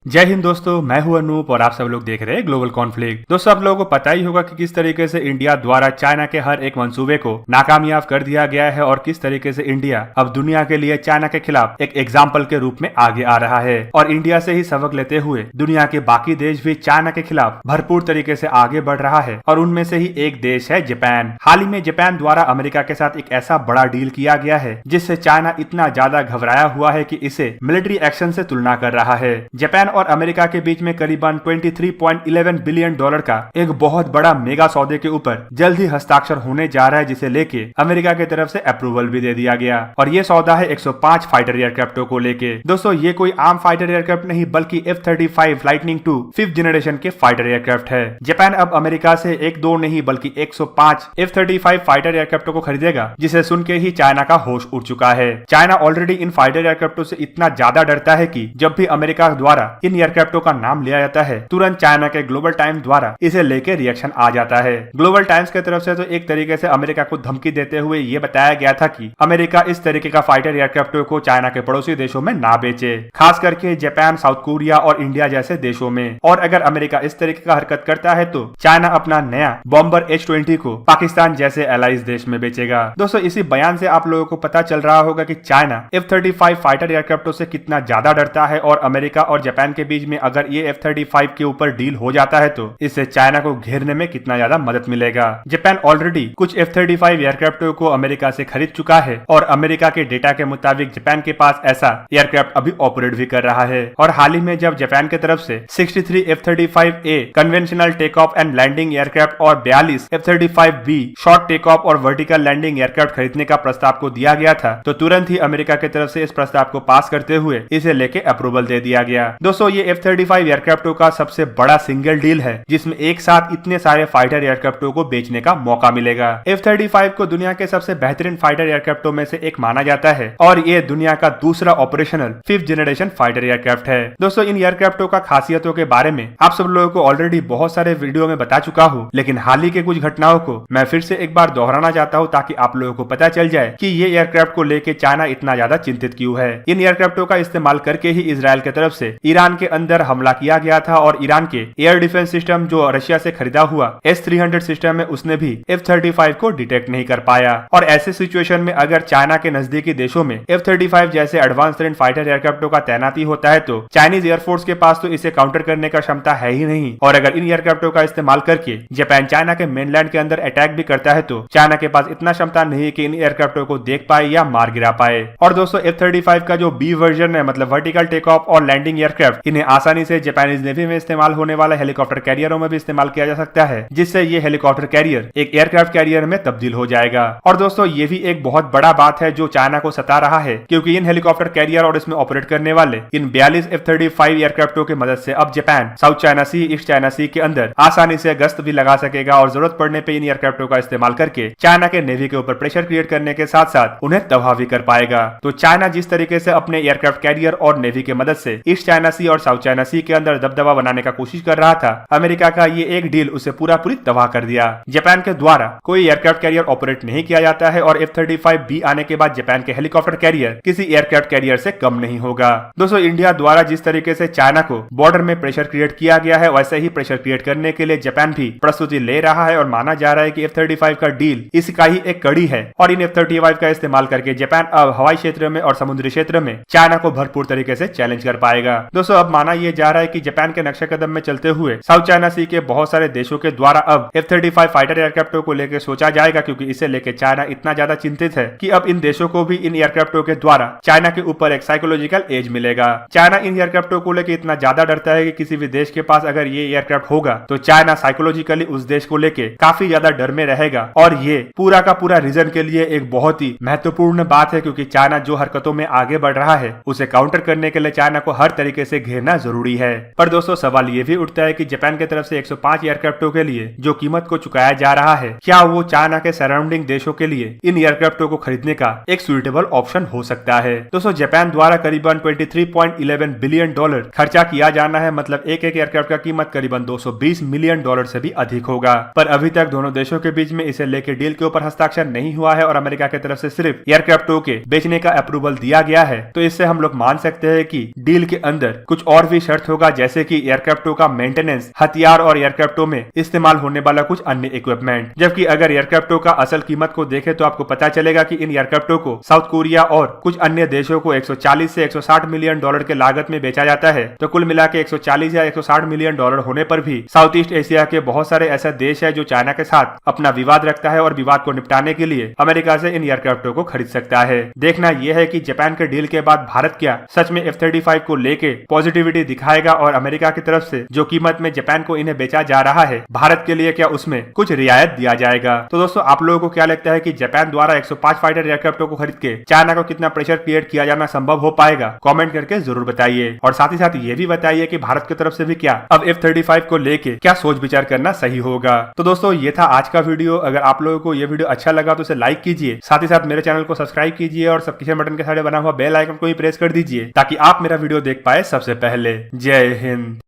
जय हिंद दोस्तों, मैं हूं अनूप और आप सब लोग देख रहे हैं ग्लोबल कॉन्फ्लिक्ट। दोस्तों, आप लोगों को पता ही होगा कि किस तरीके से इंडिया द्वारा चाइना के हर एक मंसूबे को नाकामयाब कर दिया गया है और किस तरीके से इंडिया अब दुनिया के लिए चाइना के खिलाफ एक एग्जाम्पल के रूप में आगे आ रहा है। और इंडिया से ही सबक लेते हुए दुनिया के बाकी देश भी चाइना के खिलाफ भरपूर तरीके से आगे बढ़ रहा है और उनमें से ही एक देश है जापान। हाल ही में जापान द्वारा अमेरिका के साथ एक ऐसा बड़ा डील किया गया है जिससे चाइना इतना ज्यादा घबराया हुआ है कि इसे मिलिट्री एक्शन से तुलना कर रहा है। जापान और अमेरिका के बीच में करीबन 23.11 बिलियन डॉलर का एक बहुत बड़ा मेगा सौदे के ऊपर जल्द ही हस्ताक्षर होने जा रहा है, जिसे लेके अमेरिका की तरफ से अप्रूवल भी दे दिया गया। और ये सौदा है 105 फाइटर एयरक्राफ्टों को लेके। दोस्तों, ये कोई आम फाइटर एयरक्राफ्ट नहीं बल्कि F-35 लाइटनिंग 2 5th जनरेशन के फाइटर एयरक्राफ्ट है। जापान अब अमेरिका से एक दो नहीं बल्कि 105 F-35 फाइटर एयरक्राफ्टों को खरीदेगा, जिसे सुन के ही चाइना का होश उड़ चुका है। चाइना ऑलरेडी इन फाइटर एयरक्राफ्टों से इतना ज्यादा डरता है कि जब भी अमेरिका द्वारा इन एयरक्राफ्टों का नाम लिया जाता है तुरंत चाइना के ग्लोबल टाइम्स द्वारा इसे लेके रिएक्शन आ जाता है। ग्लोबल टाइम्स की तरफ से तो एक तरीके से अमेरिका को धमकी देते हुए ये बताया गया था कि अमेरिका इस तरीके का फाइटर एयरक्राफ्टों को चाइना के पड़ोसी देशों में ना बेचे, खास करके जापान, साउथ कोरिया और इंडिया जैसे देशों में। और अगर अमेरिका इस तरीके का हरकत करता है तो चाइना अपना नया बॉम्बर H-20 को पाकिस्तान जैसे एलाइज देश में बेचेगा। दोस्तों, इसी बयान से आप लोगों को पता चल रहा होगा कि चाइना F-35 फाइटर एयरक्राफ्टों से कितना ज्यादा डरता है। और अमेरिका और जापान के बीच में अगर ये F-35 के ऊपर डील हो जाता है तो इससे चाइना को घेरने में कितना ज्यादा मदद मिलेगा। जापान ऑलरेडी कुछ F-35 एयरक्राफ्टों को अमेरिका से खरीद चुका है और अमेरिका के डेटा के मुताबिक जापान के पास ऐसा एयरक्राफ्ट अभी ऑपरेट भी कर रहा है। और हाल ही में जब जापान की तरफ से 63 F-35A conventional take off and landing aircraft और 42 F-35B शॉर्ट टेक ऑफ और वर्टिकल लैंडिंग एयरक्राफ्ट खरीदने का प्रस्ताव को दिया गया था, तो तुरंत ही अमेरिका की तरफ से इस प्रस्ताव को पास करते हुए इसे लेके अप्रूवल दे दिया गया। दोस्तों, ये F-35 एयरक्राफ्टों का सबसे बड़ा सिंगल डील है जिसमें एक साथ इतने सारे फाइटर एयरक्राफ्टों को बेचने का मौका मिलेगा। F-35 को दुनिया के सबसे बेहतरीन फाइटर एयरक्राफ्टों में से एक माना जाता है और ये दुनिया का दूसरा operational 5th generation fighter aircraft है। दोस्तों, इन एयरक्राफ्टों का खासियतों के बारे में आप सब लोगों को ऑलरेडी बहुत सारे वीडियो में बता चुका हूँ, लेकिन हाल ही के कुछ घटनाओं को मैं फिर से एक बार दोहराना चाहता हूँ ताकि आप लोगों को पता चल जाए कि ये एयरक्राफ्ट को लेके चाइना इतना ज्यादा चिंतित क्यों है। इन एयरक्राफ्टों का इस्तेमाल करके ही इजराइल की तरफ से ईरान के अंदर हमला किया गया था और ईरान के एयर डिफेंस सिस्टम जो रशिया से खरीदा हुआ S-300 सिस्टम है उसने भी F-35 को डिटेक्ट नहीं कर पाया। और ऐसे सिचुएशन में अगर चाइना के नजदीकी देशों में F-35 जैसे एडवांस ट्रेंड फाइटर एयरक्राफ्टों का तैनाती होता है तो चाइनीज एयरफोर्स के पास तो इसे काउंटर करने का क्षमता है ही नहीं। और अगर इन एयरक्राफ्टों का इस्तेमाल करके जापान चाइना के मेनलैंड के अंदर अटैक भी करता है तो चाइना के पास इतना क्षमता नहीं है कि इन एयरक्राफ्टों को देख पाए या मार गिरा पाए। और दोस्तों, F-35 का जो B वर्जन है, मतलब वर्टिकल टेक ऑफ और लैंडिंग एयरक्राफ्ट, इन्हें आसानी से जापानीज नेवी में इस्तेमाल होने वाला हेलीकॉप्टर कैरियरों में भी इस्तेमाल किया जा सकता है, जिससे ये हेलीकॉप्टर कैरियर एक एयरक्राफ्ट कैरियर में तब्दील हो जाएगा। और दोस्तों, ये भी एक बहुत बड़ा बात है जो चाइना को सता रहा है, क्योंकि इन हेलीकॉप्टर कैरियर और इसमें ऑपरेट करने वाले इन 42 F-35 एयरक्राफ्टों की मदद से अब जापान साउथ चाइना सी, ईस्ट चाइना सी के अंदर आसानी से गश्त भी लगा सकेगा और जरूरत पड़ने पे इन एयरक्राफ्टों का इस्तेमाल करके चाइना के नेवी के ऊपर प्रेशर क्रिएट करने के साथ साथ उन्हें तबाह भी कर पाएगा। तो चाइना जिस तरीके से अपने एयरक्राफ्ट कैरियर और नेवी की मदद से ईस्ट चाइना सी और साउथ चाइना सी के अंदर दबदबा बनाने का कोशिश कर रहा था, अमेरिका का ये एक डील उसे पूरा पूरी तबाह कर दिया। जापान के द्वारा कोई एयरक्राफ्ट कैरियर ऑपरेट नहीं किया जाता है और F-35B आने के बाद जापान के हेलीकॉप्टर कैरियर किसी एयरक्राफ्ट कैरियर से कम नहीं होगा। दोस्तों, इंडिया द्वारा जिस तरीके से चाइना को बॉर्डर में प्रेशर क्रिएट किया गया है, वैसे ही प्रेशर क्रिएट करने के लिए जापान भी प्रस्तुति ले रहा है और माना जा रहा है कि F-35 का डील इसका ही एक कड़ी है। और इन F-35 का इस्तेमाल करके जापान अब हवाई क्षेत्र में और समुद्री क्षेत्र में चाइना को भरपूर तरीके से चैलेंज कर पाएगा। दोस्तों, अब माना यह जा रहा है कि जापान के नक्शे कदम में चलते हुए साउथ चाइना सी के बहुत सारे देशों के द्वारा अब F-35 फाइटर एयरक्राफ्टों को लेकर सोचा जाएगा, क्योंकि इसे लेकर चाइना इतना ज्यादा चिंतित है कि अब इन देशों को भी इन एयरक्राफ्टों के द्वारा चाइना के ऊपर एक साइकोलॉजिकल एज मिलेगा। चाइना इन एयरक्राफ्टों को लेकर इतना ज्यादा डरता है कि किसी भी देश के पास अगर ये एयरक्राफ्ट होगा तो चाइना साइकोलॉजिकली उस देश को लेकर काफी ज्यादा डर में रहेगा। और ये पूरा का पूरा रीजन के लिए एक बहुत ही महत्वपूर्ण बात है, क्योंकि चाइना जो हरकतों में आगे बढ़ रहा है उसे काउंटर करने के लिए चाइना को हर तरीके से घेरना जरूरी है। पर दोस्तों, सवाल ये भी उठता है कि जापान की तरफ से 105 एयरक्राफ्टों के लिए जो कीमत को चुकाया जा रहा है, क्या वो चाइना के सराउंडिंग देशों के लिए इन एयरक्राफ्टों को खरीदने का एक सुइटेबल ऑप्शन हो सकता है। दोस्तों, जापान द्वारा करीबन 23.11 बिलियन डॉलर खर्चा किया जाना है, मतलब एक एक एयरक्राफ्ट का कीमत करीबन 220 मिलियन डॉलर से भी अधिक होगा। पर अभी तक दोनों देशों के बीच में इसे लेकर डील के ऊपर हस्ताक्षर नहीं हुआ है और अमेरिका की तरफ से सिर्फ एयरक्राफ्टों के बेचने का अप्रूवल दिया गया है। तो इससे हम लोग मान सकते हैं कि डील के अंदर कुछ और भी शर्त होगा, जैसे कि एयरक्राफ्टों का मेंटेनेंस, हथियार और एयरक्राफ्टों में इस्तेमाल होने वाला कुछ अन्य इक्विपमेंट। जबकि अगर एयरक्राफ्टों का असल कीमत को देखें तो आपको पता चलेगा कि इन एयरक्राफ्टों को साउथ कोरिया और कुछ अन्य देशों को 140 से 160 मिलियन डॉलर के लागत में बेचा जाता है। तो कुल मिला के 140 या 160 मिलियन डॉलर होने पर भी साउथ ईस्ट एशिया के बहुत सारे ऐसे देश है जो चाइना के साथ अपना विवाद रखता है और विवाद को निपटाने के लिए अमेरिका से इन एयरक्राफ्टों को खरीद सकता है। देखना यह है कि जापान के डील के बाद भारत क्या सच में F-35 को लेके पॉजिटिविटी दिखाएगा और अमेरिका की तरफ से जो कीमत में जापान को इन्हें बेचा जा रहा है भारत के लिए क्या उसमें कुछ रियायत दिया जाएगा। तो दोस्तों आप लोगों को क्या लगता है कि जापान द्वारा 105 फाइटर एयरक्राफ्टों को खरीद के चाइना को कितना प्रेशर क्रिएट किया जाना संभव हो पाएगा? कमेंट करके जरूर बताइए और साथ ही साथ ये भी बताइए कि भारत की तरफ से भी क्या अब F-35 को लेके क्या सोच विचार करना सही होगा। तो दोस्तों ये था आज का वीडियो। अगर आप लोगों को ये वीडियो अच्छा लगा तो इसे लाइक कीजिए, साथ ही साथ मेरे चैनल को सब्सक्राइब कीजिए और सब्सक्रिप्शन बटन के साइड बना हुआ बेल आइकन को भी प्रेस कर दीजिए ताकि आप मेरा वीडियो देख पाए सबसे पहले। जय हिंद।